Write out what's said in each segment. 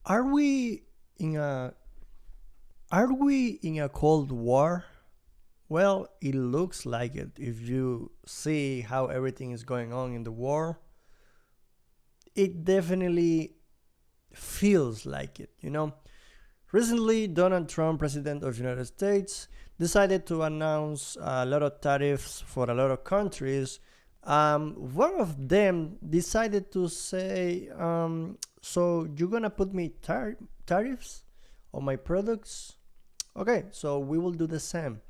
Are we in a are we in a cold war? Well, it looks like it. If you see how everything is going on in the war, it definitely feels like it. Recently, Donald Trump, President of the United States, decided to announce a lot of tariffs for a lot of countries. One of them decided to say, so you're gonna put me tariffs on my products? Okay, so we will do the same.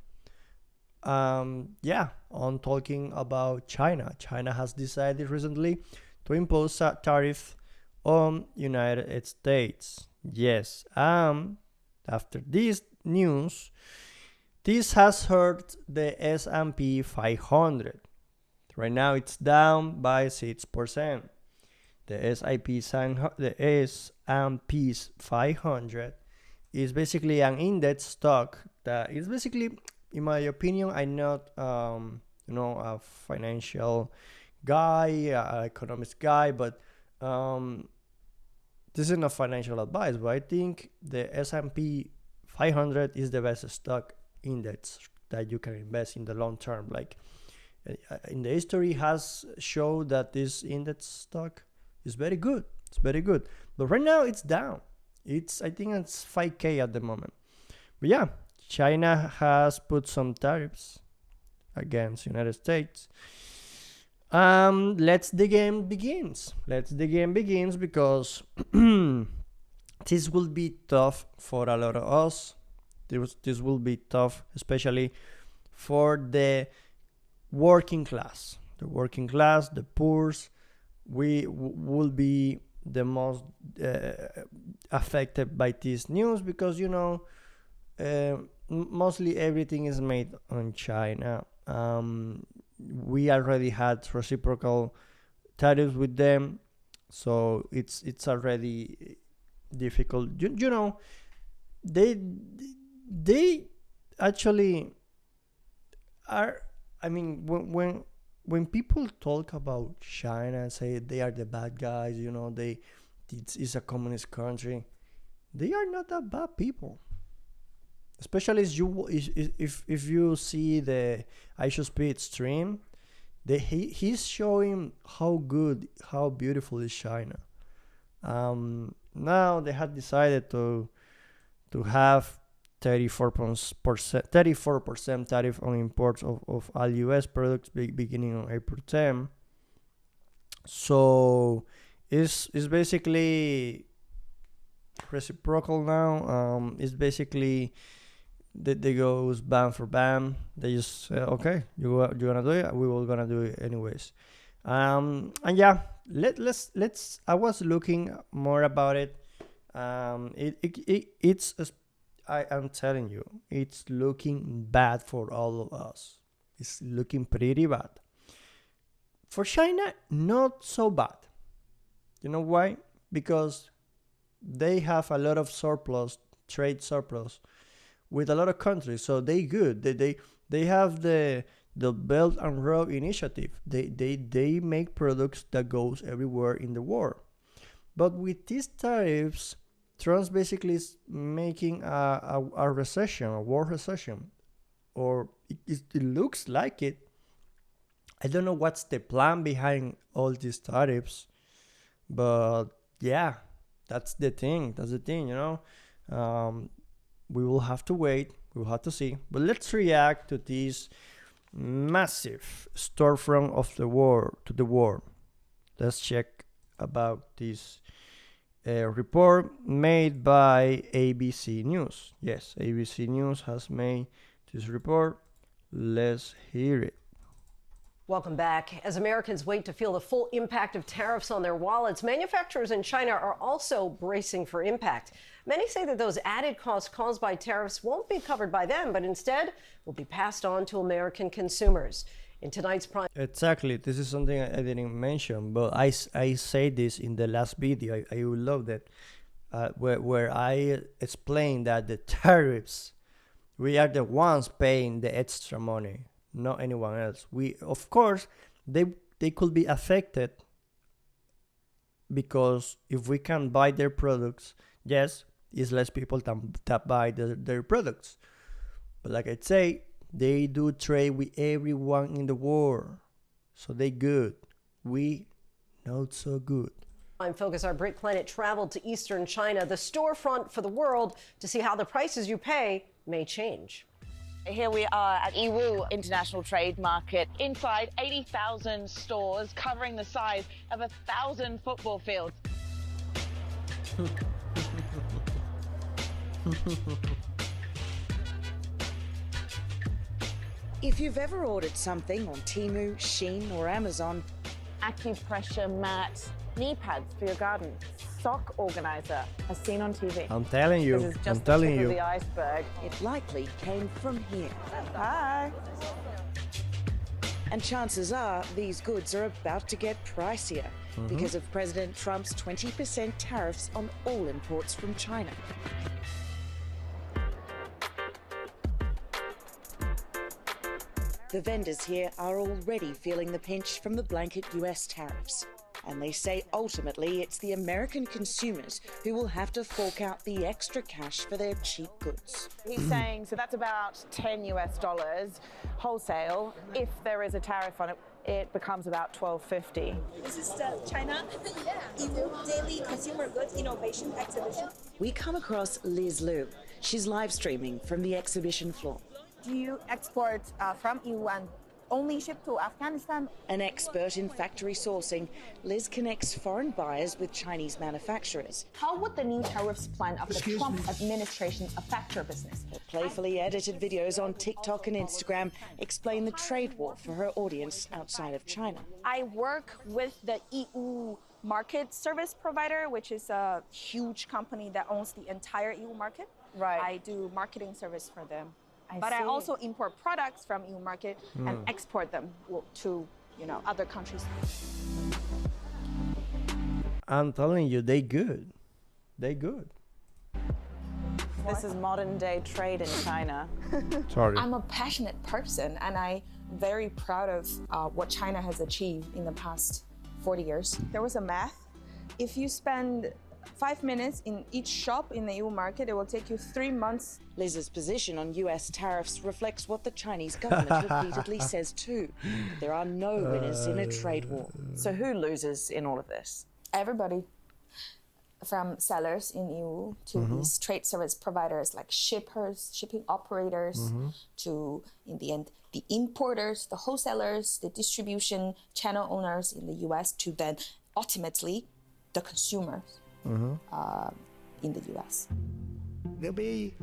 Yeah, on talking about China. China has decided recently to impose a tariff on United States. Yes. After this news, this has hurt the S&P 500. Right now it's down by 6%. The S&P 500 is basically an index stock that is basically, in my opinion, I'm not a financial guy, economist guy, but this isn't a financial advice, but I think the S&P 500 is the best stock index that you can invest in the long term. Like in the history has showed that this index stock is very good. It's very good, but right now it's down. I think it's 5K at the moment. But yeah, China has put some tariffs against United States. Let's the game begins. Let's the game begins because this will be tough for a lot of us. This will be tough, especially for the working class. The working class, the poor, we will be the most affected by this news because mostly everything is made on China. We already had reciprocal tariffs with them, so it's already difficult. They actually are. I mean, when people talk about China and say they are the bad guys, it's a communist country. They are not that bad people. Especially if you see the I Should Speed stream, he's showing how beautiful is China. Now they had decided to have 34% tariff on imports of all US products beginning on April 10. So it's basically reciprocal now. It's basically they goes bam for bam. They just say, okay, you're gonna do it. We were gonna do it anyways. And yeah, let's. I was looking more about it. It's. I am telling you, it's looking bad for all of us. It's looking pretty bad. For China, not so bad. You know why? Because they have a lot of trade surplus with a lot of countries, so they good. They have the Belt and Road Initiative. They make products that goes everywhere in the world. But with these tariffs, Trump's basically is making a recession, a world recession, or it looks like it. I don't know what's the plan behind all these tariffs, but yeah, that's the thing. That's the thing. We will have to wait. We will have to see. But let's react to this massive storefront of the war to the war. Let's check about this report made by ABC News. Yes, ABC News has made this report. Let's hear it. Welcome back. As Americans wait to feel the full impact of tariffs on their wallets, manufacturers in China are also bracing for impact. Many say that those added costs caused by tariffs won't be covered by them, but instead will be passed on to American consumers. In tonight's prime. Exactly. This is something I didn't mention, but I say this in the last video. I would love that, where I explained that the tariffs, we are the ones paying the extra money, not anyone else. We, of course, they could be affected because if we can buy their products, yes, it's less people that buy their products. But like I say, they do trade with everyone in the world. So they good. We not so good. On Focus, our Brit Planet traveled to eastern China, the storefront for the world, to see how the prices you pay may change. Here we are at Yiwu International Trade Market. Inside, 80,000 stores covering the size of 1,000 football fields. If you've ever ordered something on Temu, Shein or Amazon, Acupressure mat, knee pads for your garden, sock organizer, as seen on TV. I'm telling you. This is just I'm the telling tip you. of the iceberg. it likely came from here. Hi. And chances are these goods are about to get pricier because of President Trump's 20% tariffs on all imports from China. The vendors here are already feeling the pinch from the blanket US tariffs. And they say ultimately it's the American consumers who will have to fork out the extra cash for their cheap goods. He's saying, so that's about 10 US dollars wholesale. If there is a tariff on it, it becomes about $12.50. This is the China Daily Consumer Goods Innovation Exhibition. We come across Liz Liu. She's live streaming from the exhibition floor. Do you export from EU and only ship to Afghanistan? An expert in factory sourcing, Liz connects foreign buyers with Chinese manufacturers. How would the new tariffs plan of the Trump administration affect your business? Her playfully edited videos on TikTok and Instagram explain the trade war for her audience outside of China. I work with the EU market service provider, which is a huge company that owns the entire EU market. Right. I do marketing service for them. I But I see. also import products from EU market and export them to other countries. I'm telling you, they good. They good. This is modern day trade in China. Sorry. I'm a passionate person, and I'm very proud of what China has achieved in the past 40 years. There was a math. If you spend 5 minutes in each shop in the EU market, it will take you 3 months. Liz's position on US tariffs reflects what the Chinese government repeatedly says too. That there are no winners in a trade war. So who loses in all of this? Everybody, from sellers in EU to these trade service providers like shippers, shipping operators, to, in the end, the importers, the wholesalers, the distribution channel owners in the US, to then ultimately the consumers in the US. They'll be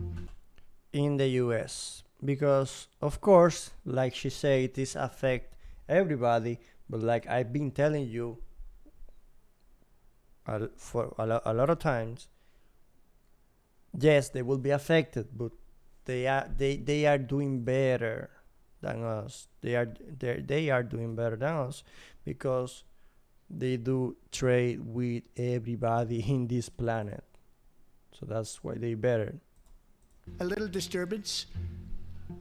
In the US, because of course, like she said, this affect everybody, but like I've been telling you for a lot of times, yes, they will be affected, but they are doing better than us. They are doing better than us because they do trade with everybody in this planet, so that's why they better. a little disturbance,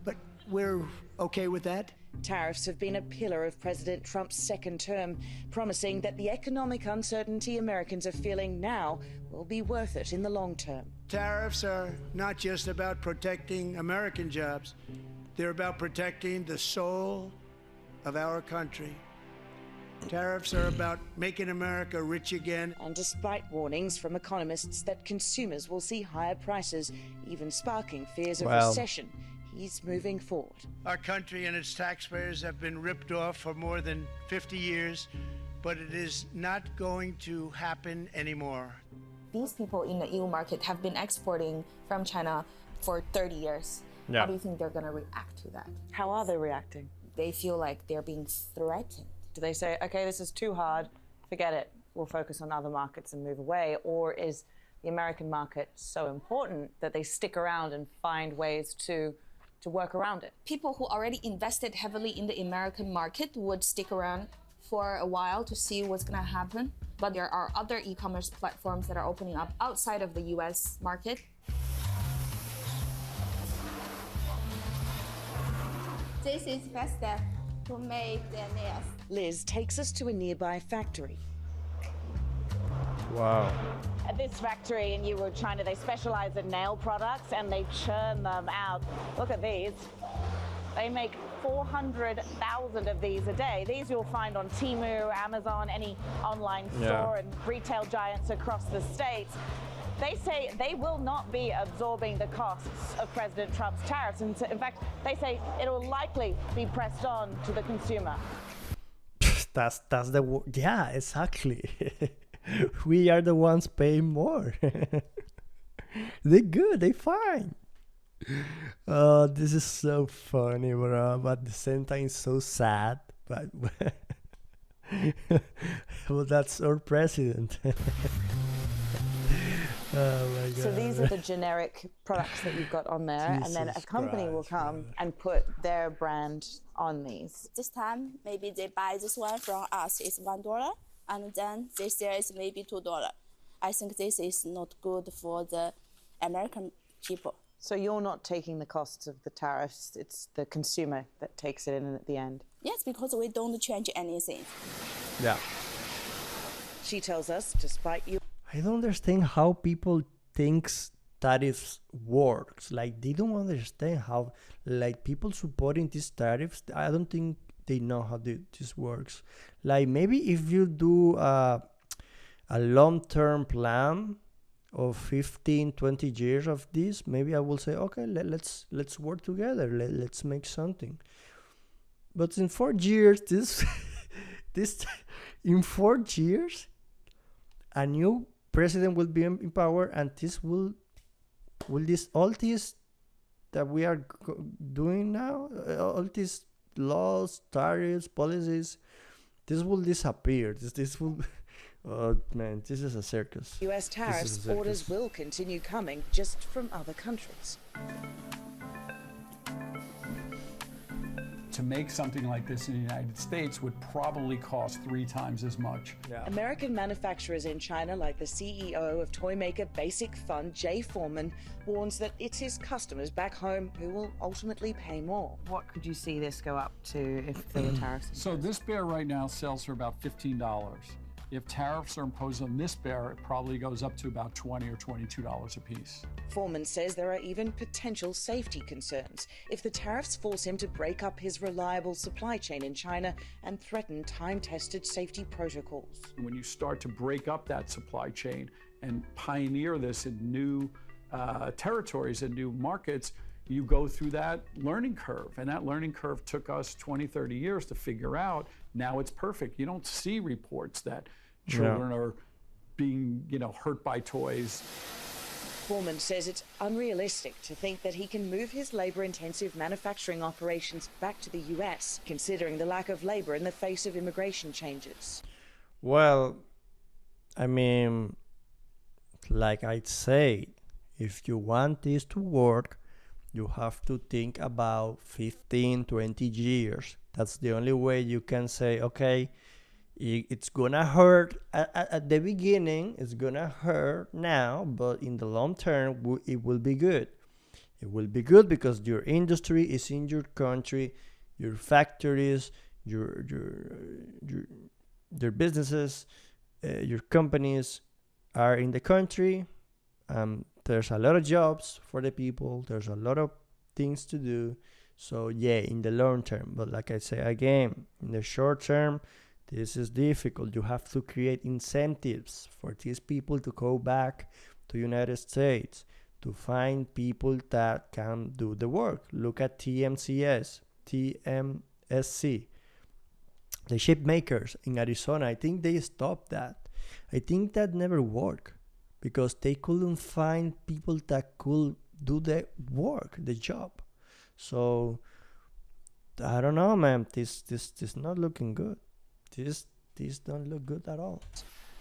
but we're okay with that. Tariffs have been a pillar of President Trump's second term, promising that the economic uncertainty Americans are feeling now will be worth it in the long term. Tariffs are not just about protecting American jobs, they're about protecting the soul of our country. Tariffs are about making America rich again. And despite warnings from economists that consumers will see higher prices, even sparking fears of recession, he's moving forward. Our country and its taxpayers have been ripped off for more than 50 years, but it is not going to happen anymore. These people in the EU market have been exporting from China for 30 years. Yeah. How do you think they're going to react to that? How are they reacting? They feel like they're being threatened. Do they say, okay, this is too hard, forget it, we'll focus on other markets and move away? Or is the American market so important that they stick around and find ways to work around it? People who already invested heavily in the American market would stick around for a while to see what's going to happen. But there are other e-commerce platforms that are opening up outside of the US market. This is first step to make the nails. Liz takes us to a nearby factory. Wow. At this factory in Yiwu, China, they specialize in nail products and they churn them out. Look at these. They make 400,000 of these a day. These you'll find on Temu, Amazon, any online store, and retail giants across the states. They say they will not be absorbing the costs of President Trump's tariffs. And in fact, they say it will likely be pressed on to the consumer. That's the yeah, exactly. We are the ones paying more. They good, they fine. This is so funny, bro. But at the same time, it's so sad. But well, that's our president. Oh my God. So these are the generic products that you've got on there, and then a Jesus company will Christ, come and put their brand on these. This time, maybe they buy this one from us is $1, and then this year is maybe $2. I think this is not good for the American people. So you're not taking the costs of the tariffs, it's the consumer that takes it in at the end. Yes, because we don't change anything. Yeah. She tells us, despite you. I don't understand how people thinks tariffs works. Like they don't understand how, like people supporting these tariffs. I don't think they know how this works. Like maybe if you do a long-term plan of 15-20 years of this, maybe I will say, okay, let's work together. Let's make something. But in 4 years, this in 4 years, a new president will be in power, and this will this all this that we are doing now, all these laws, tariffs, policies, this will disappear. This will. Oh man, this is a circus. US tariffs orders will continue coming just from other countries. To make something like this in the United States would probably cost 3 times as much. Yeah. American manufacturers in China, like the CEO of toy maker Basic Fun, Jay Foreman, warns that it's his customers back home who will ultimately pay more. What could you see this go up to if there were tariffs? So this bear right now sells for about $15. If tariffs are imposed on this bear, it probably goes up to about $20 or $22 a piece. Foreman says there are even potential safety concerns if the tariffs force him to break up his reliable supply chain in China and threaten time-tested safety protocols. When you start to break up that supply chain and pioneer this in new territories and new markets, you go through that learning curve. And that learning curve took us 20, 30 years to figure out. Now it's perfect. You don't see reports that children are being, hurt by toys. Foreman says it's unrealistic to think that he can move his labor-intensive manufacturing operations back to the US, considering the lack of labor in the face of immigration changes. Well, I mean, like I said, if you want this to work, you have to think about 15, 20 years. That's the only way you can say, okay, it's gonna hurt at the beginning, it's gonna hurt now, but in the long term, it will be good. It will be good because your industry is in your country, your factories, your businesses, your companies are in the country. There's a lot of jobs for the people. There's a lot of things to do. So yeah, in the long term. But like I say again, in the short term, this is difficult. You have to create incentives for these people to go back to United States, to find people that can do the work. Look at TMSC, the chip makers in Arizona. I think they stopped that. I think that never worked because they couldn't find people that could do the work, the job. So I don't know, man. This not looking good. This don't look good at all.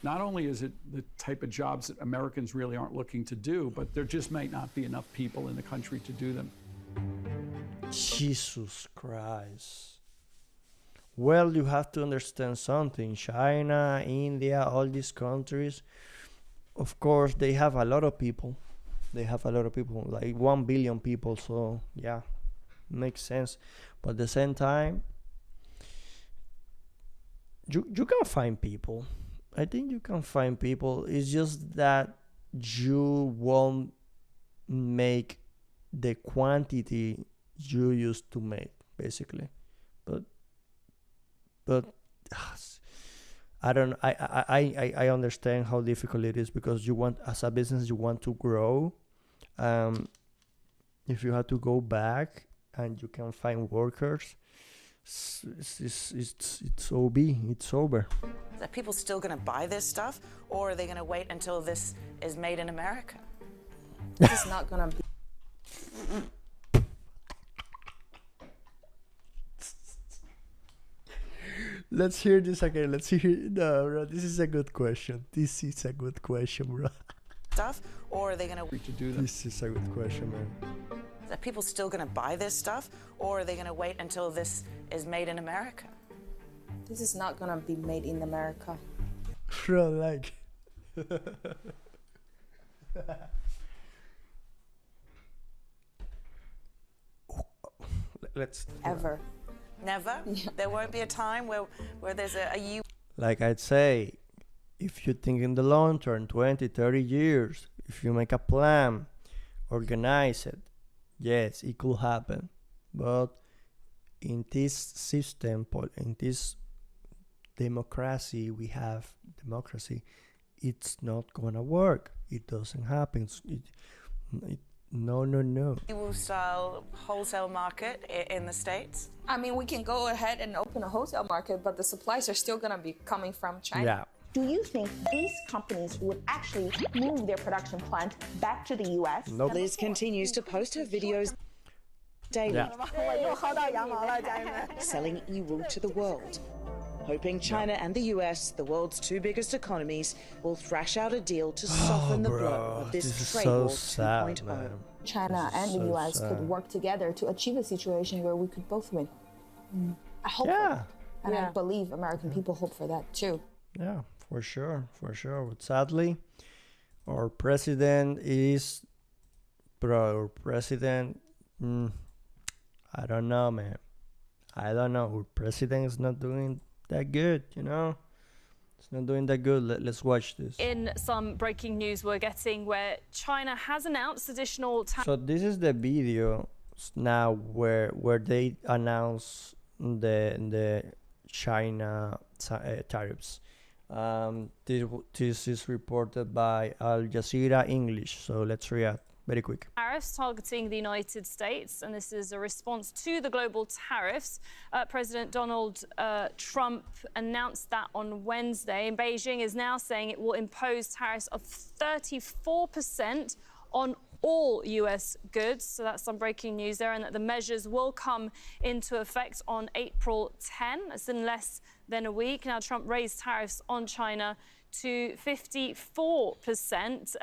Not only is it the type of jobs that Americans really aren't looking to do, but there just might not be enough people in the country to do them. Jesus Christ. Well, you have to understand something. China, India, all these countries, of course, they have a lot of people. They have a lot of people, like 1 billion people. So, yeah, makes sense. But at the same time, you can find people. I think you can find people. It's just that you won't make the quantity you used to make, basically. But but I don't. I understand how difficult it is because you want, as a business, you want to grow. If you have to go back and you can find workers, it's OB. It's over. Are people still going to buy this stuff, or are they going to wait until this is made in America? It's not gonna be. Let's hear this again. Let's hear. No, bro, this is a good question. This is a good question, bro. Stuff, or are they going to do that? This is a good question, man. Are people still going to buy this stuff, or are they going to wait until this is made in America? This is not gonna be made in America. Bro, like. Let's. Ever. Never? There won't be a time where there's a U. Like I'd say, if you think in the long term, 20, 30 years, if you make a plan, organize it, yes, it could happen. But in this system, in this democracy, it's not gonna work. It doesn't happen. No. Style wholesale market in the States? I mean, we can go ahead and open a wholesale market, but the supplies are still gonna be coming from China. Yeah. Do you think these companies would actually move their production plant back to the US? Nope. Liz continues to post her videos daily, selling e-wool to the world, hoping China and the US, the world's two biggest economies, will thrash out a deal to soften the blow of this trade war 2.0. China and the US could work together to achieve a situation where we could both win. I hope for that. And I believe American people hope for that too. Yeah, for sure. But sadly, our president is, I don't know, man. I don't know. Our president is not doing that good, It's not doing that good. Let's watch this. In some breaking news we're getting where China has announced additional So this is the video now where they announce the China tariffs. This is reported by Al Jazeera English. So let's react very quick. Tariffs targeting the United States, and this is a response to the global tariffs. President Donald Trump announced that on Wednesday, and Beijing is now saying it will impose tariffs of 34% on all US goods. So that's some breaking news there, and that the measures will come into effect on April 10. That's in less than a week. Now, Trump raised tariffs on China to 54%.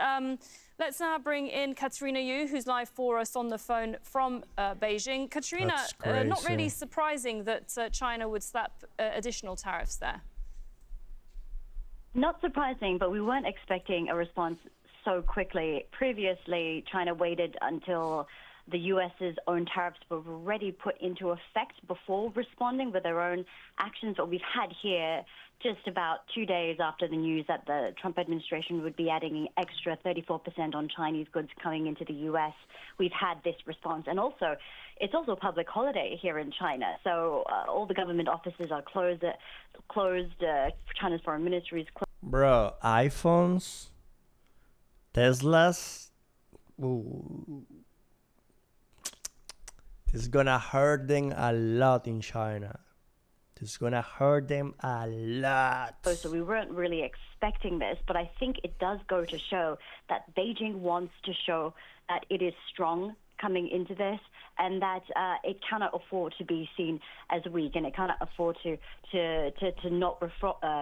Let's now bring in Katerina Yu, who's live for us on the phone from Beijing. Katerina, not really surprising that China would slap additional tariffs there. Not surprising, but we weren't expecting a response so quickly. Previously, China waited until the US's own tariffs were already put into effect before responding with their own actions. What we've had here, just about 2 days after the news that the Trump administration would be adding an extra 34% on Chinese goods coming into the US, we've had this response. And also, it's also a public holiday here in China. So all the government offices are closed. China's foreign ministry is closed. Bro, iPhones, Teslas, ooh. This is gonna hurt them a lot in China. This is gonna hurt them a lot. So we weren't really expecting this, but I think it does go to show that Beijing wants to show that it is strong coming into this, and that it cannot afford to be seen as weak, and it cannot afford to not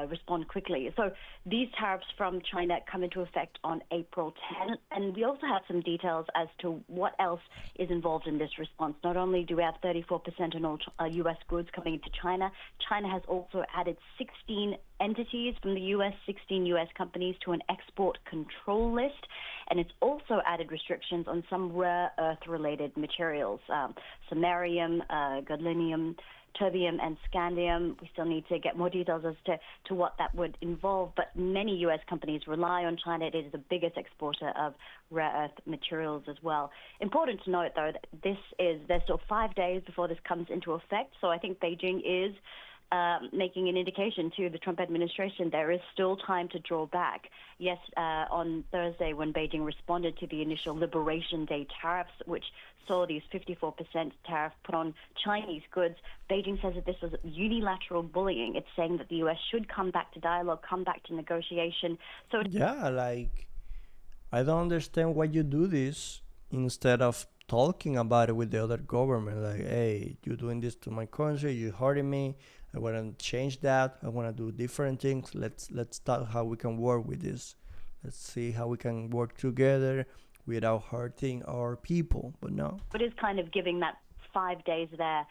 respond quickly. So these tariffs from China come into effect on April 10, and we also have some details as to what else is involved in this response. Not only do we have 34% on all U.S. goods coming into China, China has also added 16 entities from the U.S., 16 U.S. companies to an export control list, and it's also added restrictions on some rare earth-related materials, samarium, gadolinium, terbium and scandium. We still need to get more details as to what that would involve, but many U.S. companies rely on China. It is the biggest exporter of rare earth materials as well. Important to note, though, that there's still 5 days before this comes into effect, so I think Beijing is making an indication to the Trump administration there is still time to draw back. Yes, on Thursday when Beijing responded to the initial Liberation Day tariffs, which saw these 54% tariff put on Chinese goods, Beijing says that this was unilateral bullying. It's saying that the U.S. should come back to dialogue, come back to negotiation. So Yeah, like, I don't understand why you do this instead of talking about it with the other government. Like, hey, you're doing this to my country, you're hurting me, I want to change that, I want to do different things. Let's talk how we can work with this. Let's see how we can work together without hurting our people. But no. it is kind of giving that 5 days there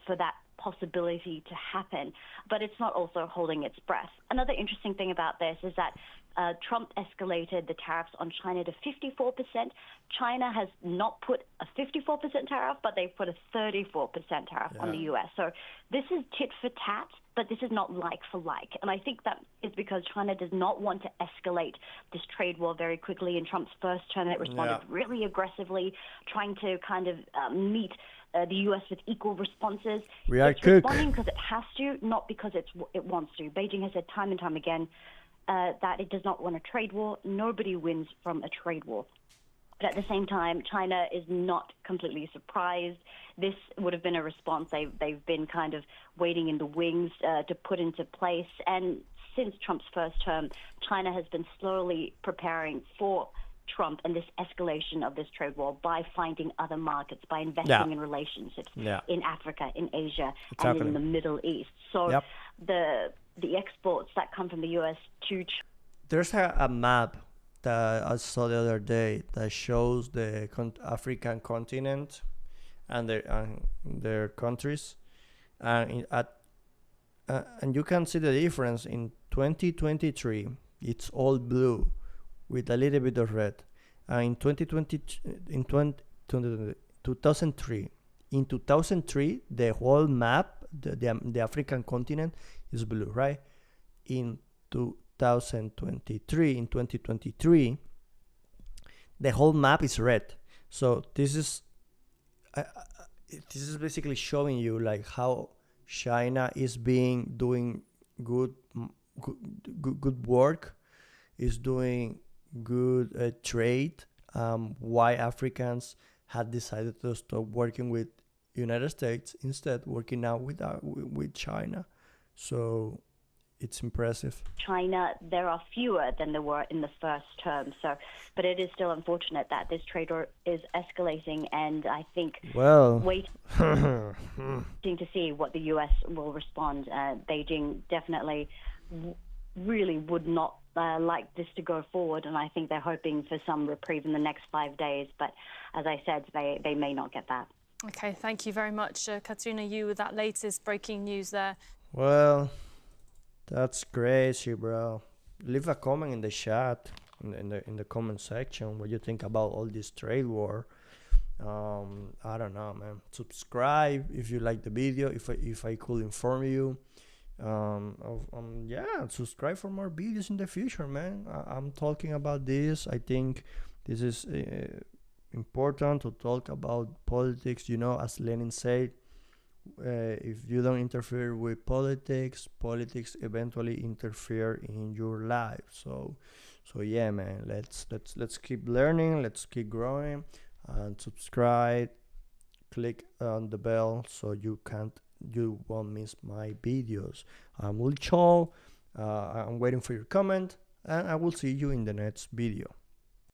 for that possibility to happen, but it's not also holding its breath. Another interesting thing about this is that Trump escalated the tariffs on China to 54%. China has not put a 54% tariff, but they've put a 34% tariff on the U.S. So this is tit for tat, but this is not like for like. And I think that is because China does not want to escalate this trade war very quickly. In Trump's first term, it responded really aggressively, trying to kind of meet the U.S. with equal responses. It's responding because it has to, not because it wants to. Beijing has said time and time again that it does not want a trade war. Nobody wins from a trade war. But at the same time, China is not completely surprised. This would have been a response they've been kind of waiting in the wings to put into place. And since Trump's first term, China has been slowly preparing for Trump and this escalation of this trade war by finding other markets, by investing in relationships in Africa, in Asia, and in the Middle East. So the exports that come from the U.S. to China. There's a map that I saw the other day that shows the African continent and their countries, and and you can see the difference. In 2023, it's all blue with a little bit of red. In 2003, the whole map, the African continent is blue, right? In 2023, the whole map is red. So this is basically showing you like how China is doing good work, is doing good trade. Why Africans had decided to stop working with United States, instead working now with China. So it's impressive. China, there are fewer than there were in the first term. So, but it is still unfortunate that this trade war is escalating, and I think waiting to see what the U.S. will respond. Beijing definitely really would not like this to go forward, and I think they're hoping for some reprieve in the next 5 days. But as I said, they may not get that. Okay, thank you very much, Katrina. You with that latest breaking news there. Well, that's crazy, bro. Leave a comment in the chat, in the comment section, what you think about all this trade war. I don't know, man. Subscribe if you like the video. If I could inform you. Subscribe for more videos in the future, man. I'm talking about this. I think this is important to talk about politics. You know, as Lenin said, if you don't interfere with politics eventually interfere in your life. So yeah, man. Let's keep learning. Let's keep growing, and subscribe. Click on the bell so you won't miss my videos. I'm Will Chol. I'm waiting for your comment, and I will see you in the next video.